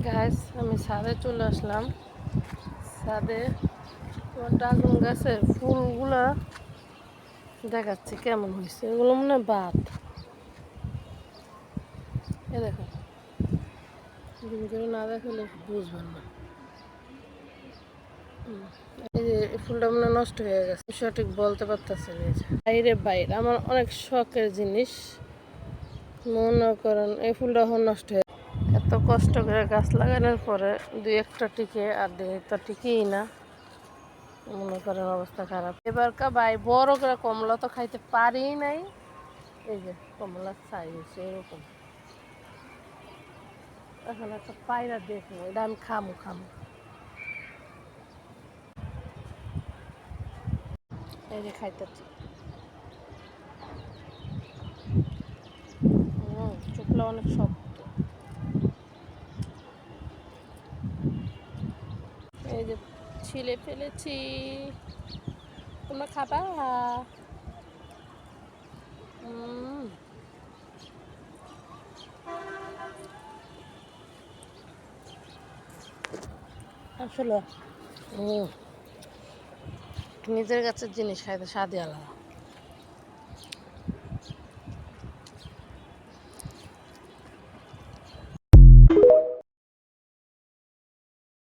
গাছ আমি ছাদে চলে আসলাম। ছাদে ড্রাগন গাছের ফুলগুলা দেখাচ্ছে কেমন হয়েছে। এগুলো মনে হয় বাত। এ দেখো, জুম করে না দেখালে বুঝবেন না। এই যে এই ফুলটা মনে হয় নষ্ট হয়ে গেছে, সঠিক বলতে পারতেছি না। বাইরে বাইরে আমার অনেক শখের জিনিস, মনে করেন এই ফুলটা এখন নষ্ট হয়ে এত কষ্ট করে গাছ লাগানোর পরে দুই একটা টিকে আর দুই একটা টিকেই না, মনে করেন অবস্থা খারাপ। এবার ভাই বড় করে কমলা তো খাইতে পারি নাই। এই যে কমলার সাইজ এরকম। এখন একটা পায়রা দেখবো, এটা আমি খামু। এই যে খাইতেছি, চোখলা অনেক শক্ত। এই যে ছিলে ফেলেছি, তোমরা খাবা? আসলে নিজের গাছের জিনিস খাইতে স্বাদই আলাদা।